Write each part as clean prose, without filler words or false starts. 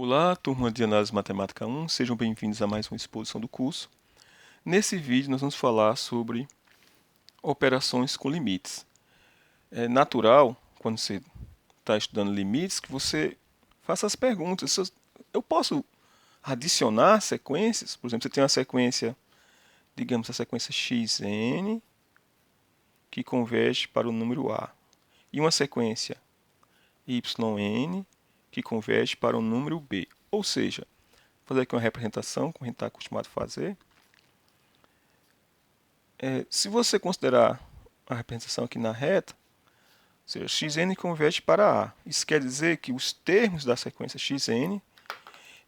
Olá, turma de Análise Matemática 1, sejam bem-vindos a mais uma exposição do curso. Nesse vídeo nós vamos falar sobre operações com limites. É natural, quando você está estudando limites, que você faça as perguntas. Eu posso adicionar sequências? Por exemplo, você tem uma sequência, digamos a sequência xn, que converge para o número a, e uma sequência yn, que converge para o número b. Ou seja, fazer aqui uma representação, como a gente está acostumado a fazer. Se você considerar a representação aqui na reta, ou seja, xn converte para a. Isso quer dizer que os termos da sequência xn,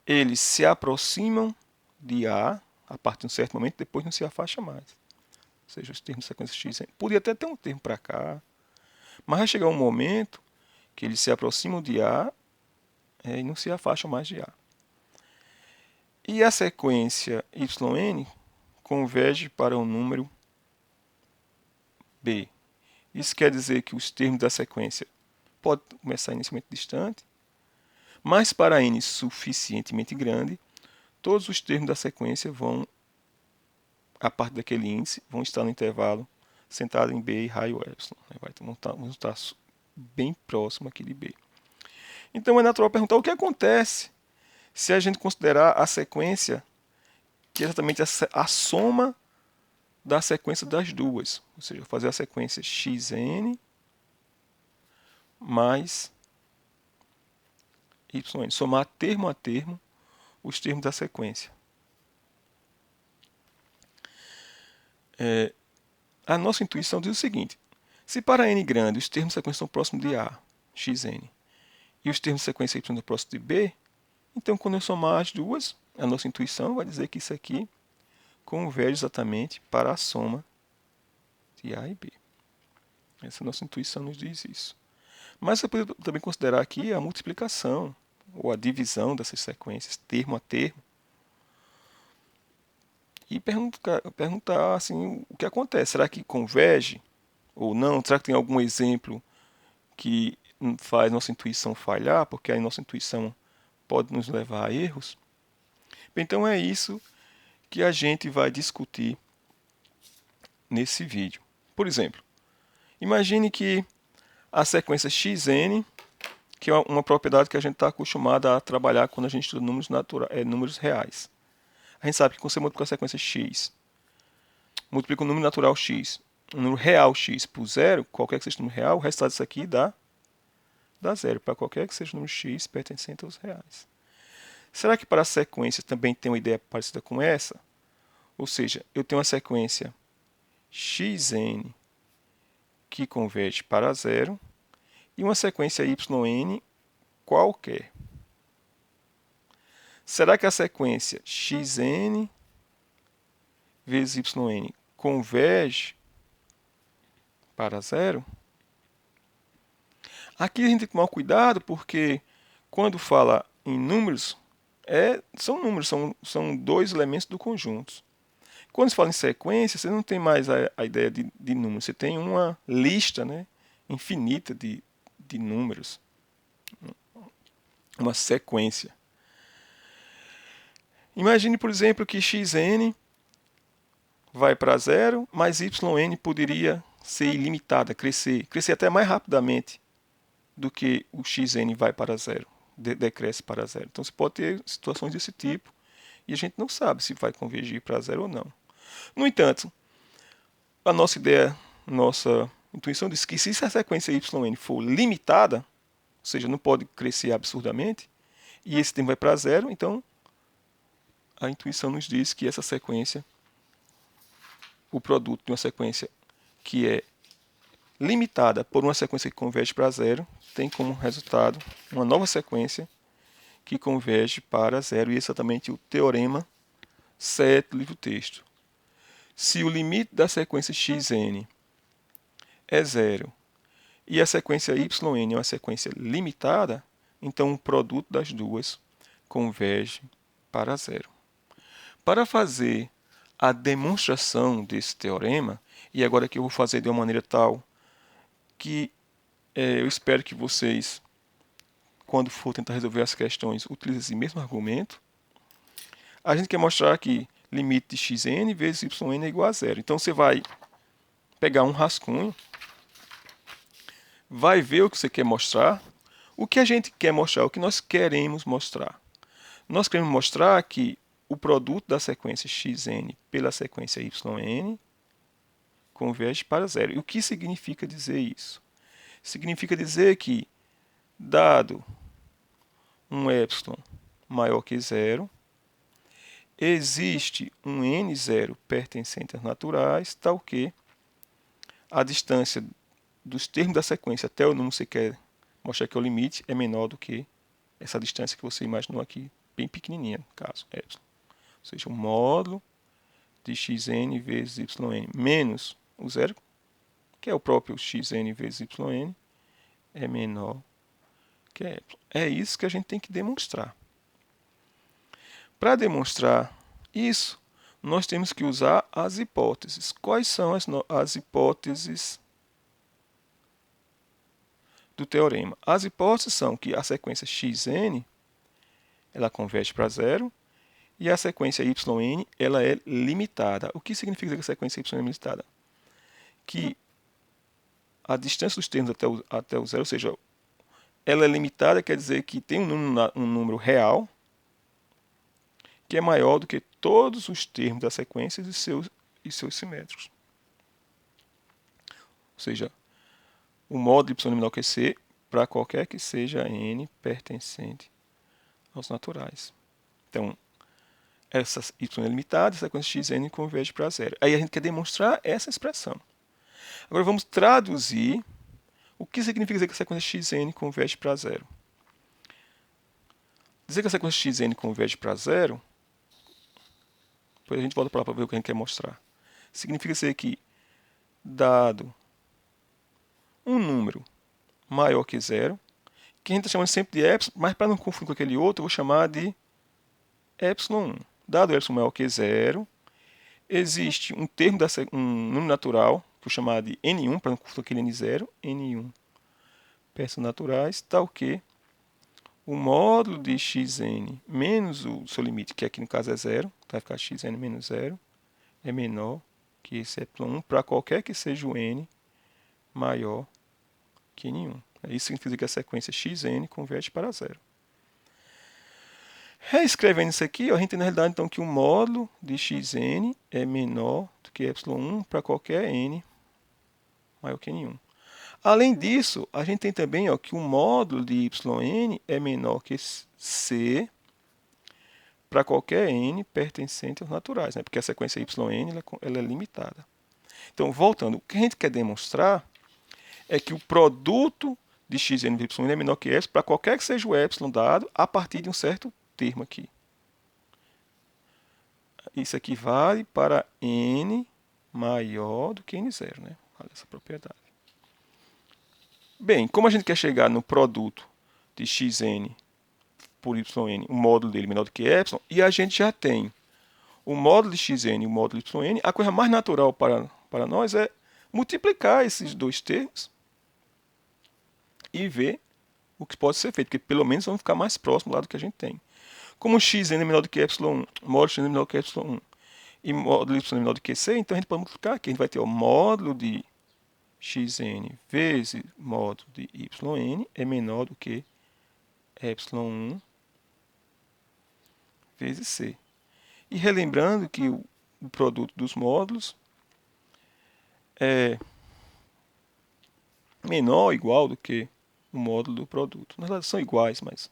eles se aproximam de a partir de um certo momento, depois não se afasta mais. Ou seja, os termos da sequência xn. Podia até ter um termo para cá, mas vai chegar um momento que eles se aproximam de a e não se afastam mais de a. E a sequência yn converge para o número b. Isso quer dizer que os termos da sequência podem começar inicialmente distante, mas para n suficientemente grande, todos os termos da sequência vão, a partir daquele índice, vão estar no intervalo centrado em b e raio epsilon. Vão estar bem próximo aqui de b. Então é natural perguntar o que acontece se a gente considerar a sequência que é exatamente a soma da sequência das duas. Ou seja, fazer a sequência xn mais yn. Somar termo a termo os termos da sequência. A nossa intuição diz o seguinte: se para n grande os termos de sequência são próximos de a, xn, e os termos de sequência y são próximos de b, então quando eu somar as duas, a nossa intuição vai dizer que isso aqui converge exatamente para a soma de a e b. Essa nossa intuição nos diz isso. Mas você pode também considerar aqui a multiplicação ou a divisão dessas sequências, termo a termo, e perguntar assim, o que acontece. Será que converge ou não? Será que tem algum exemplo que faz nossa intuição falhar? Porque a nossa intuição pode nos levar a erros. Então é isso que a gente vai discutir nesse vídeo. Por exemplo, imagine que a sequência xn, que é uma propriedade que a gente está acostumado a trabalhar quando a gente estuda números reais. A gente sabe que quando você multiplica a sequência x, multiplica o número natural x, o número real x por zero, qualquer que seja o número real, o resultado disso aqui dá zero, para qualquer que seja o número x pertencente aos reais. Será que para a sequência também tem uma ideia parecida com essa? Ou seja, eu tenho uma sequência xn que converte para zero e uma sequência yn qualquer. Será que a sequência xn vezes yn converge para zero? Aqui a gente tem que tomar cuidado porque quando fala em números, são números, são dois elementos do conjunto. Quando se fala em sequência, você não tem mais a ideia de números, você tem uma lista, né, infinita de números, uma sequência. Imagine, por exemplo, que xn vai para zero, mas yn poderia ser ilimitada, crescer até mais rapidamente do que o xn vai para zero, decresce para zero. Então você pode ter situações desse tipo e a gente não sabe se vai convergir para zero ou não. No entanto, a nossa ideia, nossa intuição diz que se a sequência yn for limitada, ou seja, não pode crescer absurdamente, e esse termo vai para zero, então a intuição nos diz que essa sequência, o produto de uma sequência que é limitada por uma sequência que converge para zero, tem como resultado uma nova sequência que converge para zero, e esse é exatamente o teorema 7 do livro-texto. Se o limite da sequência xn é zero e a sequência yn é uma sequência limitada, então o produto das duas converge para zero. Para fazer a demonstração desse teorema, e agora que eu vou fazer de uma maneira tal que eu espero que vocês quando for tentar resolver as questões, utiliza esse mesmo argumento. A gente quer mostrar que limite de xn vezes yn é igual a zero. Então você vai pegar um rascunho, vai ver o que você quer mostrar. O que a gente quer mostrar, o que nós queremos mostrar. Nós queremos mostrar que o produto da sequência xn pela sequência yn converge para zero. E o que significa dizer isso? Significa dizer que, dado um epsilon maior que zero, existe um n0 pertencente às naturais, tal que a distância dos termos da sequência até o número que você quer mostrar que é o limite é menor do que essa distância que você imaginou aqui, bem pequenininha, no caso, epsilon. Ou seja, o módulo de xn vezes yn menos o zero, que é o próprio xn vezes yn, é menor que epsilon. É isso que a gente tem que demonstrar. Para demonstrar isso, nós temos que usar as hipóteses. Quais são as hipóteses do teorema? As hipóteses são que a sequência xn ela converge para zero e a sequência yn ela é limitada. O que significa que a sequência y é limitada? Que a distância dos termos até o zero, ou seja, ela é limitada, quer dizer que tem um número real que é maior do que todos os termos da sequência e seus simétricos. Ou seja, o módulo de y é menor que c para qualquer que seja n pertencente aos naturais. Então, essa y é limitada, a sequência xn converge para zero. Aí a gente quer demonstrar essa expressão. Agora vamos traduzir o que significa dizer que a sequência xn converge para zero. Dizer que a sequência xn converge para zero, depois a gente volta para lá para ver o que a gente quer mostrar. Significa dizer que, dado um número maior que zero, que a gente está chamando sempre de epsilon, mas para não confundir com aquele outro, eu vou chamar de epsilon 1. Dado epsilon maior que zero, existe um termo, um número natural, que eu vou chamar de n1, para não confundir com aquele n0, n1 peças naturais, tal que o módulo de xn menos o seu limite, que aqui no caso é zero, vai ficar xn menos zero, é menor que esse epsilon 1 para qualquer que seja o n maior que n1. Isso significa que a sequência xn converte para zero. Reescrevendo isso aqui, a gente tem na realidade então que o módulo de xn é menor do que epsilon 1 para qualquer n maior que n1. Além disso, a gente tem também que o módulo de yn é menor que c para qualquer n pertencente aos naturais, né? Porque a sequência yn ela é limitada. Então, voltando, o que a gente quer demonstrar é que o produto de xn vezes yn é menor que epsilon para qualquer que seja o epsilon dado a partir de um certo termo aqui. Isso aqui vale para n maior do que n0, né? Olha essa propriedade. Bem, como a gente quer chegar no produto de xn por yn, o módulo dele menor do que epsilon, e a gente já tem o módulo de xn e o módulo de yn, a coisa mais natural para nós é multiplicar esses dois termos e ver o que pode ser feito, porque pelo menos vamos ficar mais próximo lá do que a gente tem. Como xn é menor do que epsilon 1, módulo xn é menor do que epsilon 1 e módulo y é menor do que c, então a gente pode multiplicar aqui. A gente vai ter o módulo de xn vezes módulo de yn é menor do que epsilon 1 vezes c. E relembrando que o produto dos módulos é menor ou igual do que o módulo do produto. Na verdade são iguais, mas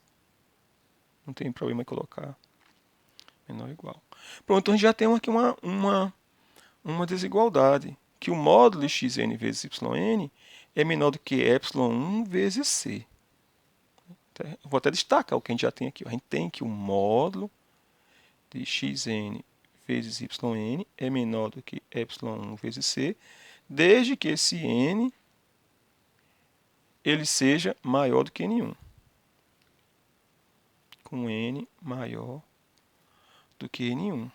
não tem problema em colocar menor ou igual. Pronto, então a gente já tem aqui uma desigualdade, que o módulo de xn vezes yn é menor do que epsilon 1 vezes c. Eu vou até destacar o que a gente já tem aqui. A gente tem que o módulo de xn vezes yn é menor do que epsilon 1 vezes c, desde que esse n ele seja maior do que n1. Com n maior do que n1.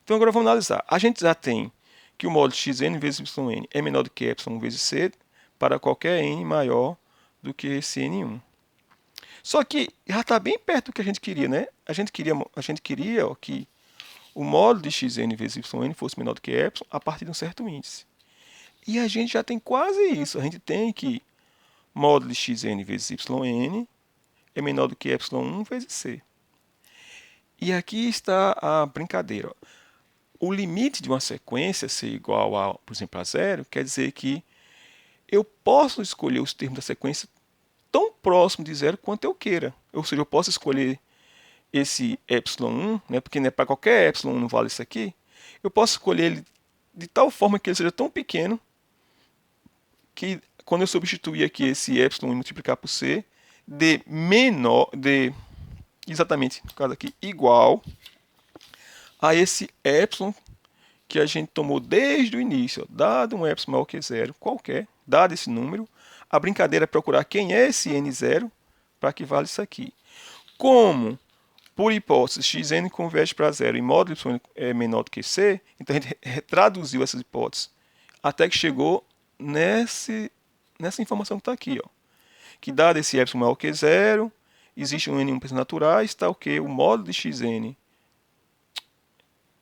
Então agora vamos analisar. A gente já tem que o módulo de xn vezes yn é menor do que epsilon 1 vezes c para qualquer n maior do que esse n1. Só que já está bem perto do que a gente queria, né? A gente queria ó, que o módulo de xn vezes yn fosse menor do que epsilon a partir de um certo índice. E a gente já tem quase isso. A gente tem que módulo de xn vezes yn é menor do que epsilon 1 vezes c. E aqui está a brincadeira. Ó. O limite de uma sequência ser igual a, por exemplo, a zero, quer dizer que eu posso escolher os termos da sequência tão próximo de zero quanto eu queira. Ou seja, eu posso escolher esse epsilon 1, né, porque né, para qualquer epsilon 1 não vale isso aqui, eu posso escolher ele de tal forma que ele seja tão pequeno que quando eu substituir aqui esse epsilon e multiplicar por c, dê exatamente, no caso aqui, igual a esse epsilon que a gente tomou desde o início. Ó, dado um epsilon maior que zero, qualquer, dado esse número, a brincadeira é procurar quem é esse n0 para que vale isso aqui. Como, por hipótese, xn converge para zero e módulo y é menor do que c, então a gente retraduziu essas hipóteses até que chegou nessa informação que está aqui. Ó, que dado esse epsilon maior que zero, existe um n1 pesos naturais, está o que? O módulo de xn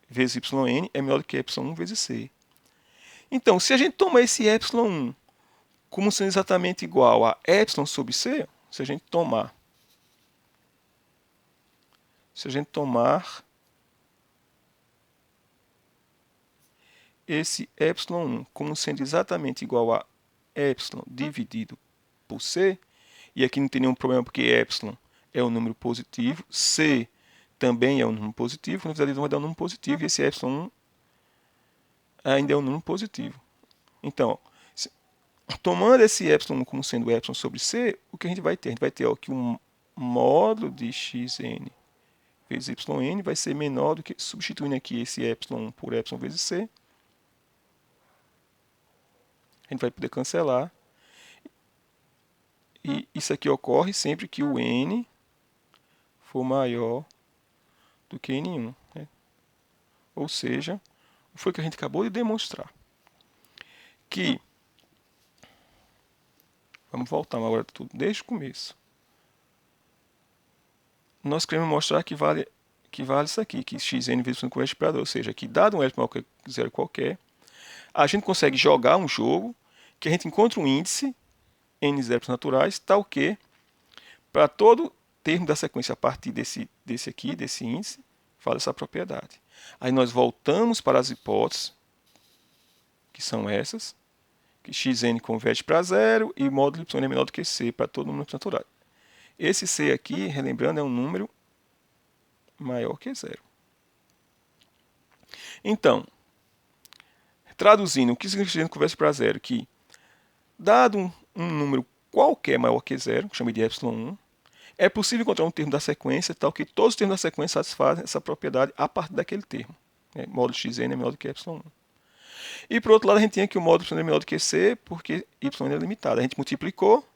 vezes yn é menor do que epsilon 1 vezes c. Então, se a gente toma esse epsilon 1 como sendo exatamente igual a epsilon sobre c, se a gente tomar esse epsilon 1 como sendo exatamente igual a epsilon dividido por c, e aqui não tem nenhum problema porque epsilon é um número positivo, c também é um número positivo, na verdade vai dar um número positivo e esse epsilon 1 ainda é um número positivo. Então, tomando esse epsilon como sendo epsilon sobre c, o que a gente vai ter? A gente vai ter ó, que um módulo de xn vezes yn vai ser menor do que, substituindo aqui esse epsilon por epsilon vezes c, a gente vai poder cancelar. E isso aqui ocorre sempre que o n for maior do que n1. Né? Ou seja, foi o que a gente acabou de demonstrar. Que, vamos voltar agora tudo desde o começo. Nós queremos mostrar que vale isso aqui, que xn vezes y converge para 2, ou seja, que dado um epsilon maior que zero qualquer, a gente consegue jogar um jogo que a gente encontra um índice, n0 naturais, tal que, para todo termo da sequência a partir desse índice, fala essa propriedade. Aí nós voltamos para as hipóteses, que são essas, que xn converge para zero e módulo y é menor do que c para todo número natural. Esse c aqui, relembrando, é um número maior que zero. Então, traduzindo, o que significa que converge para zero? Que, dado um número qualquer maior que zero, que chama de epsilon 1, é possível encontrar um termo da sequência tal que todos os termos da sequência satisfazem essa propriedade a partir daquele termo. Né? Módulo xn é menor do que epsilon 1. E, por outro lado, a gente tinha que o módulo y é menor do que c, porque y é limitado. A gente multiplicou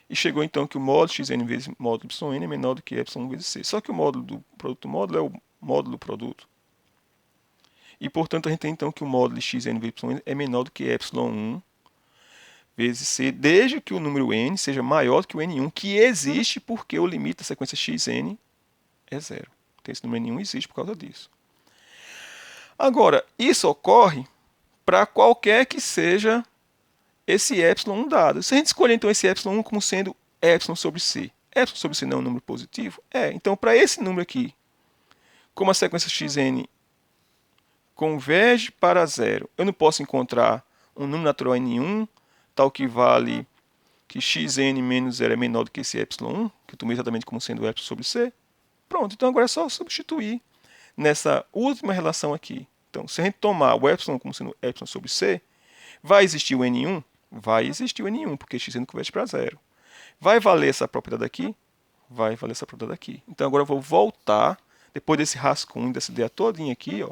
e chegou então que o módulo xn vezes módulo yn é menor do que epsilon 1 vezes c. Só que o módulo do produto módulo é o módulo do produto. E, portanto, a gente tem então que o módulo de xn vezes y é menor do que epsilon 1 vezes c, desde que o número n seja maior do que o n1, que existe porque o limite da sequência xn é zero. Então, esse número n1 existe por causa disso. Agora, isso ocorre para qualquer que seja esse epsilon dado. Se a gente escolher então esse epsilon como sendo epsilon sobre c, epsilon sobre c não é um número positivo? É. Então, para esse número aqui, como a sequência xn converge para zero, eu não posso encontrar um número natural n1, tal que vale que xn menos zero é menor do que esse epsilon 1, que eu tomei exatamente como sendo epsilon sobre c. Pronto, então agora é só substituir nessa última relação aqui. Então, se a gente tomar o epsilon como sendo epsilon sobre c, vai existir o n1? Vai existir o n1, porque xn converge para zero. Vai valer essa propriedade aqui? Vai valer essa propriedade aqui. Então, agora eu vou voltar, depois desse rascunho, dessa ideia todinha aqui, ó,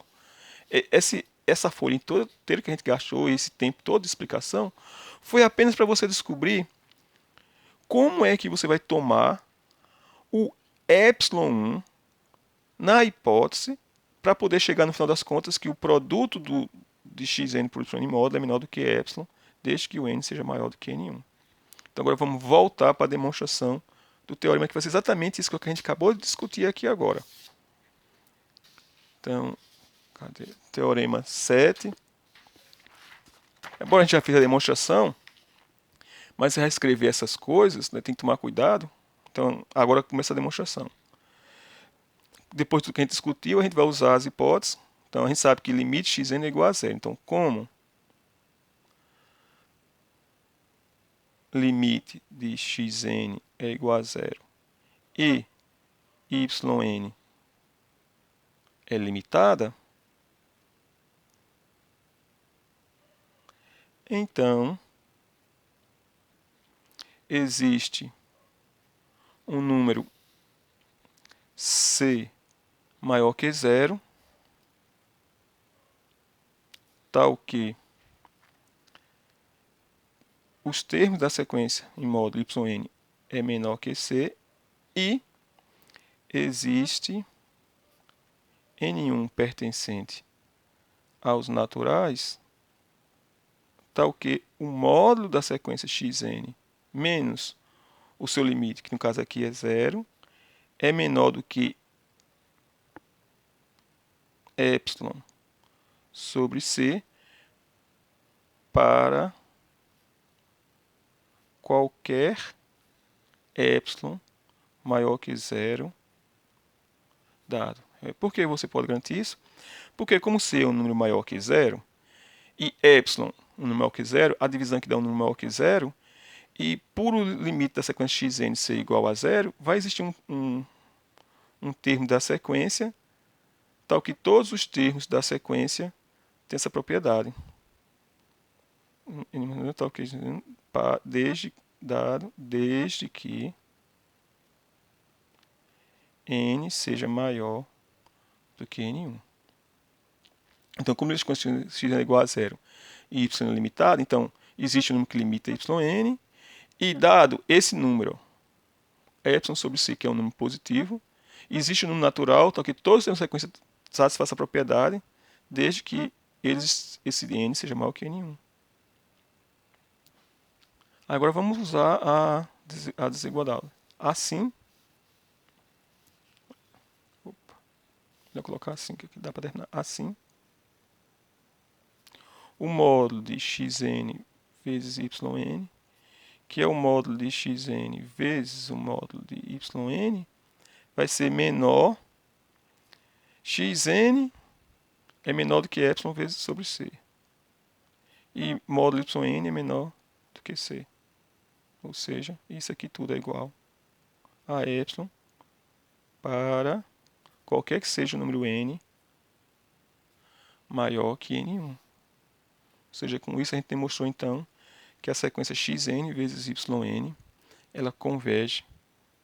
essa folha inteira que a gente gastou, esse tempo todo de explicação, foi apenas para você descobrir como é que você vai tomar o epsilon 1 na hipótese para poder chegar no final das contas que o produto de xn por y módulo é menor do que epsilon, desde que o n seja maior do que n1. Então agora vamos voltar para a demonstração do teorema, que vai ser exatamente isso que a gente acabou de discutir aqui agora. Então, cadê? Teorema 7. Embora a gente já fez a demonstração, mas se reescrever essas coisas, né, tem que tomar cuidado. Então, agora começa a demonstração. Depois do que a gente discutiu, a gente vai usar as hipóteses. Então, a gente sabe que limite xn é igual a zero. Então, como limite de xn é igual a zero e yn é limitada, então existe um número c maior que zero, tal que os termos da sequência em módulo yn é menor que c e existe n1 pertencente aos naturais, tal que o módulo da sequência xn menos o seu limite, que no caso aqui é zero, é menor do que epsilon sobre c para qualquer epsilon maior que zero dado. Por que você pode garantir isso? Porque como c é um número maior que zero e epsilon um número maior que zero, a divisão que dá um número maior que zero, e por o limite da sequência xn ser igual a zero, vai existir um termo da sequência tal que todos os termos da sequência têm essa propriedade. Tal que desde que n seja maior do que n1. Então, como eles consideram x é igual a zero e y é limitado, então existe um número que limita yn, e dado esse número, epsilon sobre c, que é um número positivo, existe um número natural, tal que todos os termos da sequência satisfaçam a propriedade, desde que esse n seja maior que n1. Agora vamos usar a desigualdade. Assim, vou colocar assim, que aqui dá para terminar. Assim, o módulo de xn vezes yn, que é o módulo de xn vezes o módulo de yn, vai ser menor. Xn é menor do que epsilon vezes sobre c. E módulo yn é menor do que c. Ou seja, isso aqui tudo é igual a epsilon para qualquer que seja o número n maior que n1. Ou seja, com isso a gente demonstrou então que a sequência xn vezes yn ela converge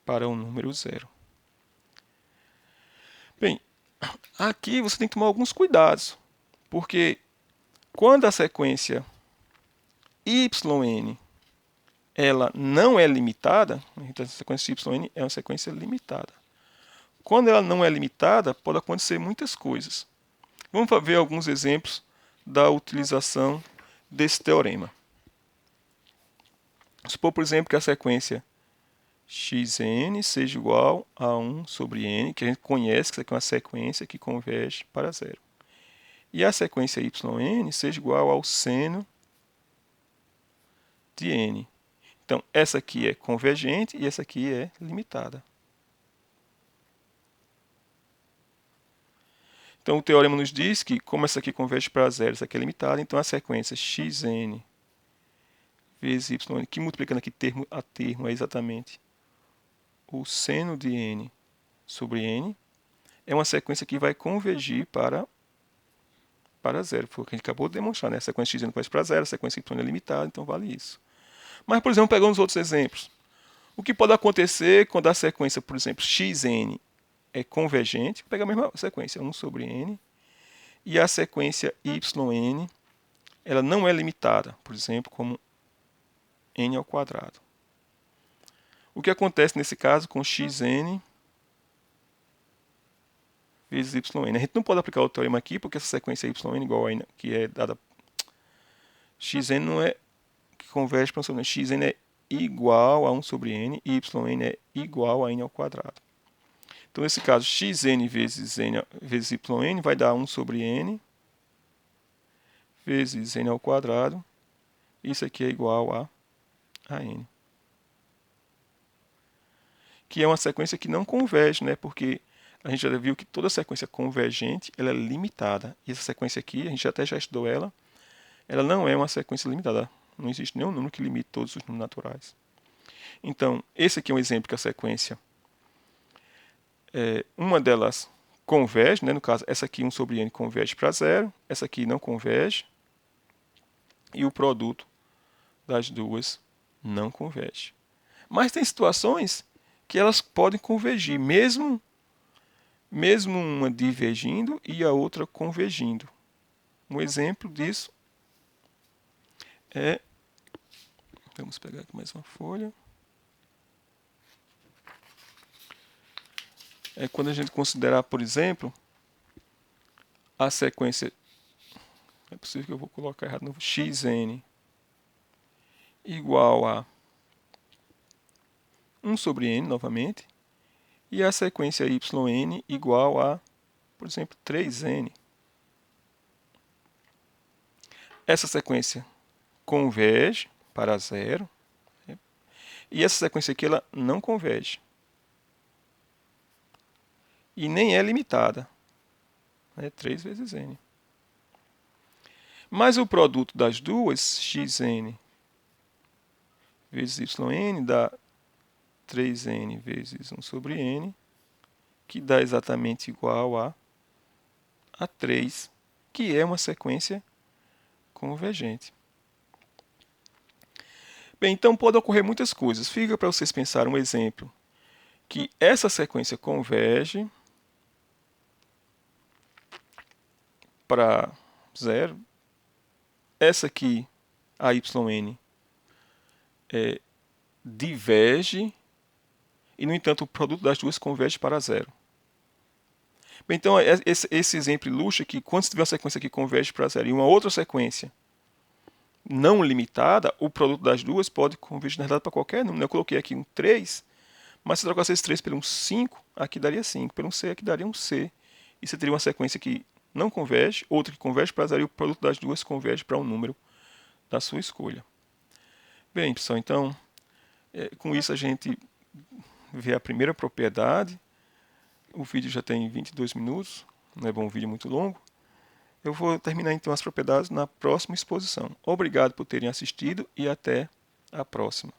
para o número zero. Bem, aqui você tem que tomar alguns cuidados, porque quando a sequência yn ela não é limitada, então a sequência yn é uma sequência limitada. Quando ela não é limitada, pode acontecer muitas coisas. Vamos ver alguns exemplos da utilização desse teorema. Supor, por exemplo, que a sequência xn seja igual a 1 sobre n, que a gente conhece que isso aqui é uma sequência que converge para zero. E a sequência yn seja igual ao seno de n. Então, essa aqui é convergente e essa aqui é limitada. Então, o teorema nos diz que, como essa aqui converge para zero, essa aqui é limitada, então a sequência xn vezes yn, que multiplicando aqui termo a termo é exatamente o seno de n sobre n, é uma sequência que vai convergir para zero. Foi o que a gente acabou de demonstrar, né? A sequência xn converge para zero, a sequência y é limitada, então vale isso. Mas, por exemplo, pegando os outros exemplos. O que pode acontecer quando a sequência, por exemplo, xn é convergente, pega a mesma sequência, 1 sobre n, e a sequência yn, ela não é limitada, por exemplo, como n ao quadrado. O que acontece nesse caso com xn vezes yn? A gente não pode aplicar o teorema aqui, porque essa sequência yn igual a n, que é dada... xn não é que converge para xn é igual a 1 sobre n e yn é igual a n ao quadrado. Então, nesse caso, xn vezes yn vai dar 1 sobre n vezes n ao quadrado. Isso aqui é igual a n. Que é uma sequência que não converge, né? Porque a gente já viu que toda sequência convergente ela é limitada. E essa sequência aqui, a gente até já estudou ela, ela não é uma sequência limitada. Não existe nenhum número que limite todos os números naturais. Então, esse aqui é um exemplo que a sequência, uma delas converge, né? No caso, essa aqui 1 sobre n converge para zero, essa aqui não converge, e o produto das duas não converge. Mas tem situações que elas podem convergir, mesmo uma divergindo e a outra convergindo. Um exemplo disso é... Vamos pegar aqui mais uma folha. É quando a gente considerar, por exemplo, a sequência... É possível que eu vou colocar errado no xn igual a 1 sobre n, novamente, e a sequência yn igual a, por exemplo, 3n. Essa sequência converge para zero, né? E essa sequência aqui ela não converge. E nem é limitada. É 3 vezes n. Mas o produto das duas, xn vezes yn, dá 3n vezes 1 sobre n, que dá exatamente igual a 3, que é uma sequência convergente. Bem, então pode ocorrer muitas coisas. Fica para vocês pensarem um exemplo que essa sequência converge para zero. Essa aqui, a yn, diverge e, no entanto, o produto das duas converge para zero. Bem, então, esse exemplo ilustra que quando você tiver uma sequência que converge para zero e uma outra sequência não limitada, o produto das duas pode convergir, na verdade, para qualquer número. Eu coloquei aqui um 3, mas se trocasse esse 3 por um 5, aqui daria 5. Pelo um C, aqui daria um C. E você teria uma sequência que não converge, outra que converge para zero, e o produto das duas converge para um número da sua escolha. Bem, pessoal, então, com isso a gente vê a primeira propriedade. O vídeo já tem 22 minutos, não é bom um vídeo muito longo. Eu vou terminar então as propriedades na próxima exposição. Obrigado por terem assistido e até a próxima.